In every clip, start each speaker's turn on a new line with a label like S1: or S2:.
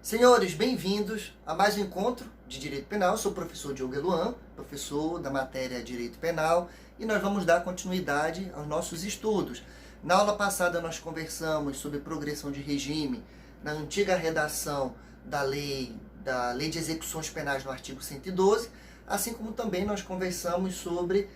S1: Senhores, bem-vindos a mais um encontro de Direito Penal. Eu sou o professor Diogo Eluan, professor da matéria Direito Penal, e nós vamos dar continuidade aos nossos estudos. Na aula passada nós conversamos sobre progressão de regime na antiga redação da lei de execuções penais no artigo 112, assim como também nós conversamos sobre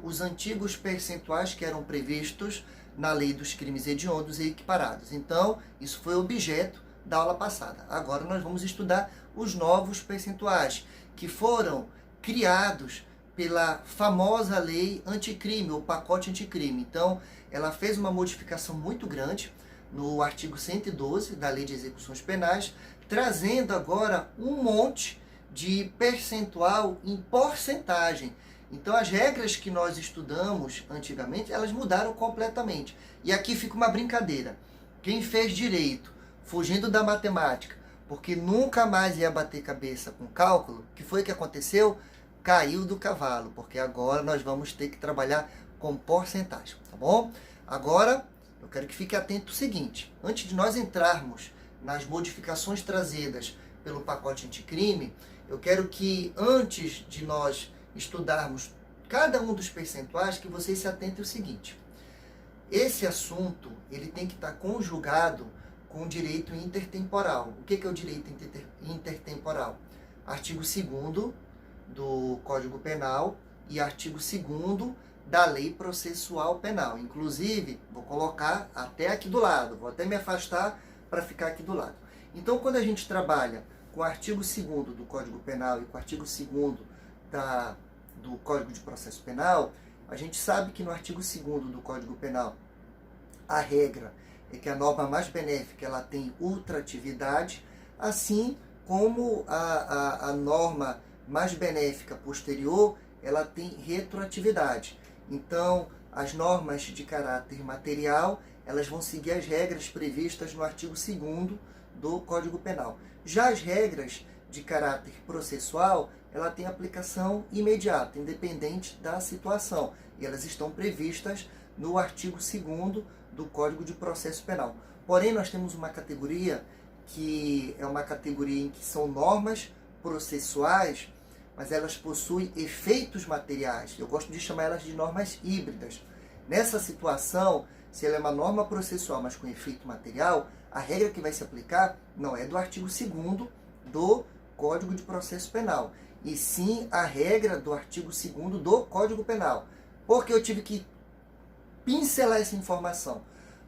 S1: os antigos percentuais que eram previstos na lei dos crimes hediondos e equiparados. Então, isso foi objeto da aula passada. Agora nós vamos estudar os novos percentuais que foram criados pela famosa lei anticrime, ou pacote anticrime. Então, ela fez uma modificação muito grande no artigo 112 da lei de execuções penais, trazendo agora um monte de percentual em porcentagem. Então, as regras que nós estudamos antigamente, elas mudaram completamente. E aqui fica uma brincadeira. Quem fez direito fugindo da matemática, porque nunca mais ia bater cabeça com cálculo, que foi que aconteceu? Caiu do cavalo, porque agora nós vamos ter que trabalhar com porcentagem, tá bom? Agora, eu quero que fique atento ao seguinte: antes de nós entrarmos nas modificações trazidas pelo pacote anticrime, eu quero que, antes de nós estudarmos cada um dos percentuais, que vocês se atentem ao seguinte: esse assunto ele tem que estar conjugado com o direito intertemporal. O que é o direito intertemporal? Artigo 2º do Código Penal e artigo 2º da Lei Processual Penal. Inclusive, vou colocar até aqui do lado, vou até me afastar para ficar aqui do lado. Então, quando a gente trabalha com o artigo 2º do Código Penal e com o artigo 2º do Código de Processo Penal, a gente sabe que no artigo 2º do Código Penal, a regra é que a norma mais benéfica ela tem ultratividade, assim como a norma mais benéfica posterior ela tem retroatividade. Então, as normas de caráter material elas vão seguir as regras previstas no artigo 2º do Código Penal. Já as regras de caráter processual ela tem aplicação imediata, independente da situação, e elas estão previstas no artigo 2º do Código de Processo Penal. Porém, nós temos uma categoria que é uma categoria em que são normas processuais, mas elas possuem efeitos materiais. Eu gosto de chamar elas de normas híbridas. Nessa situação, se ela é uma norma processual, mas com efeito material, a regra que vai se aplicar não é do artigo 2º do Código de Processo Penal, e sim a regra do artigo 2º do Código Penal. Porque eu tive que pincelar essa informação,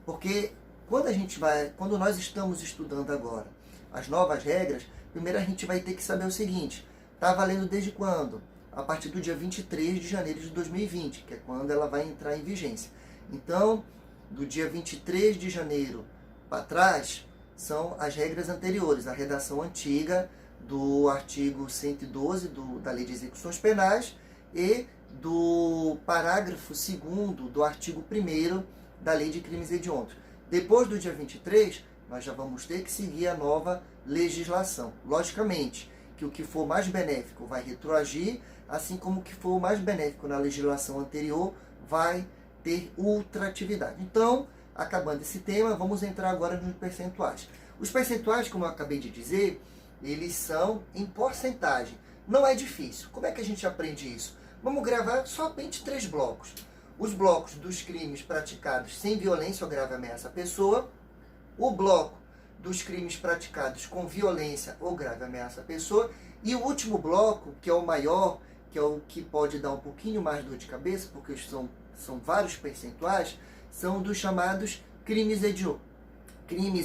S1: porque quando nós estamos estudando agora as novas regras, primeiro a gente vai ter que saber o seguinte: está valendo desde quando? A partir do dia 23 de janeiro de 2020, que é quando ela vai entrar em vigência. Então, do dia 23 de janeiro para trás, são as regras anteriores, a redação antiga do artigo 112 da Lei de Execuções Penais e do parágrafo 2º do artigo 1º da Lei de Crimes Hediondos. Depois do dia 23, nós já vamos ter que seguir a nova legislação. Logicamente, que o que for mais benéfico vai retroagir, assim como o que for mais benéfico na legislação anterior vai ter ultratividade. Então, acabando esse tema, vamos entrar agora nos percentuais. Os percentuais, como eu acabei de dizer, eles são em porcentagem. Não é difícil. Como é que a gente aprende isso? Vamos gravar somente 3 blocos. Os blocos dos crimes praticados sem violência ou grave ameaça à pessoa, o bloco dos crimes praticados com violência ou grave ameaça à pessoa, e o último bloco, que é o maior, que é o que pode dar um pouquinho mais dor de cabeça, porque são vários percentuais, são dos chamados crimes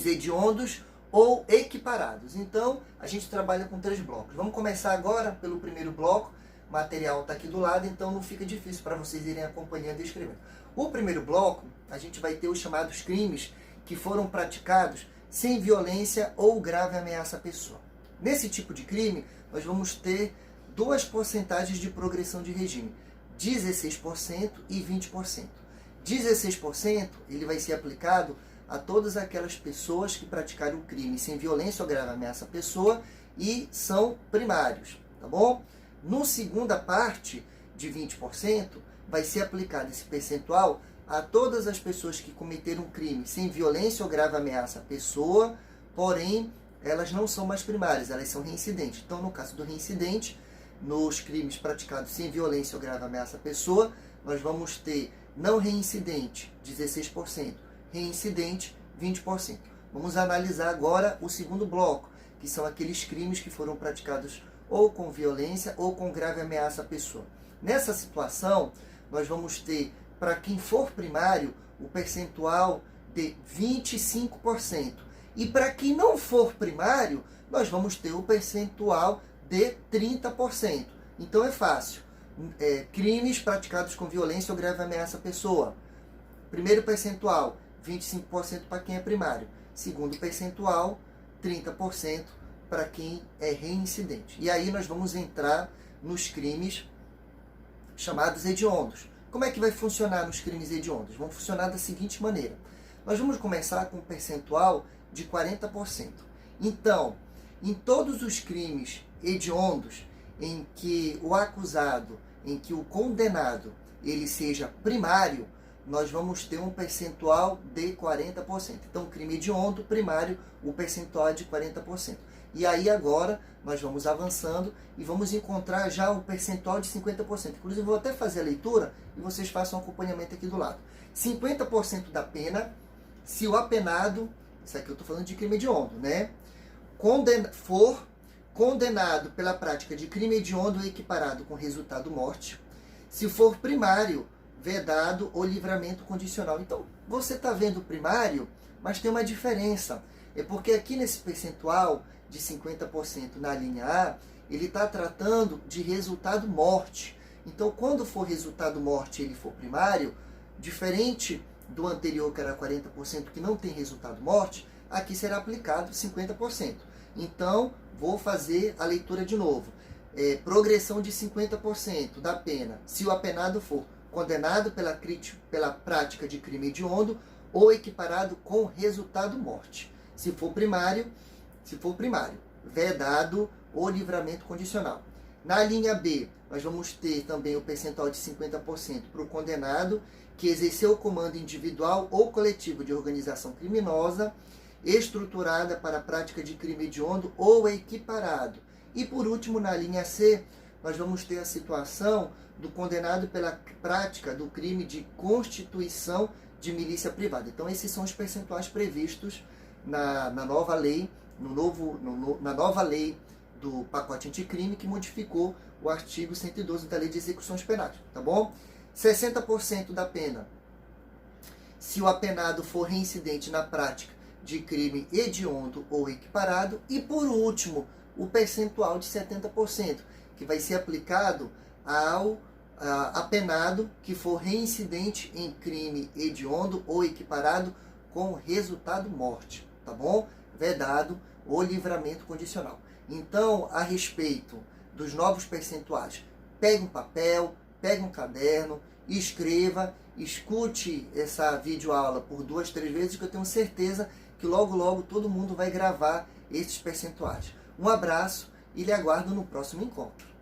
S1: hediondos ou equiparados. Então, a gente trabalha com 3 blocos. Vamos começar agora pelo primeiro bloco. O material está aqui do lado, então não fica difícil para vocês irem acompanhando e escrevendo. O primeiro bloco, a gente vai ter os chamados crimes que foram praticados sem violência ou grave ameaça à pessoa. Nesse tipo de crime, nós vamos ter 2 porcentagens de progressão de regime, 16% e 20%. 16% ele vai ser aplicado a todas aquelas pessoas que praticaram o crime sem violência ou grave ameaça à pessoa e são primários, tá bom? No segunda parte de 20%, vai ser aplicado esse percentual a todas as pessoas que cometeram um crime sem violência ou grave ameaça à pessoa, porém elas não são mais primárias, elas são reincidentes. Então, no caso do reincidente, nos crimes praticados sem violência ou grave ameaça à pessoa, nós vamos ter não reincidente, 16%, reincidente, 20%. Vamos analisar agora o segundo bloco, que são aqueles crimes que foram praticados ou com violência ou com grave ameaça à pessoa. Nessa situação, nós vamos ter, para quem for primário, o percentual de 25%. E para quem não for primário, nós vamos ter o percentual de 30%. Então é fácil. Crimes praticados com violência ou grave ameaça à pessoa. Primeiro percentual, 25% para quem é primário. Segundo percentual, 30% para quem é reincidente. E aí nós vamos entrar nos crimes chamados hediondos. Como é que vai funcionar nos crimes hediondos? Vão funcionar da seguinte maneira. Nós vamos começar com um percentual de 40%. Então, em todos os crimes hediondos em que o acusado, em que o condenado, ele seja primário, nós vamos ter um percentual de 40%. Então, crime hediondo, primário, o percentual é de 40%. E aí agora nós vamos avançando e vamos encontrar já o percentual de 50%. Inclusive, eu vou até fazer a leitura e vocês façam um acompanhamento aqui do lado. 50% da pena, se o apenado, isso aqui eu estou falando de crime hediondo, né? For condenado pela prática de crime hediondo equiparado com resultado morte. Se for primário, vedado ou livramento condicional. Então, você está vendo o primário, mas tem uma diferença. É porque aqui nesse percentual de 50% na linha A, ele está tratando de resultado morte. Então, quando for resultado morte e ele for primário, diferente do anterior, que era 40%, que não tem resultado morte, aqui será aplicado 50%. Então, vou fazer a leitura de novo. Progressão de 50% da pena, se o apenado for condenado pela prática de crime hediondo ou equiparado com resultado morte. Se for primário, vedado ou livramento condicional. Na linha B, nós vamos ter também o percentual de 50% para o condenado que exerceu o comando individual ou coletivo de organização criminosa estruturada para a prática de crime hediondo ou equiparado. E por último, na linha C, nós vamos ter a situação do condenado pela prática do crime de constituição de milícia privada. Então, esses são os percentuais previstos na nova lei, na nova lei do pacote anticrime, que modificou o artigo 112 da Lei de Execuções Penais, tá bom? 60% da pena, se o apenado for reincidente na prática de crime hediondo ou equiparado. E por último, o percentual de 70%, que vai ser aplicado ao apenado que for reincidente em crime hediondo ou equiparado com resultado morte, tá bom? Vedado ou livramento condicional. Então, a respeito dos novos percentuais, pegue um papel, pegue um caderno, escreva, escute essa videoaula por 2, 3 vezes, que eu tenho certeza que logo, logo todo mundo vai gravar esses percentuais. Um abraço e lhe aguardo no próximo encontro.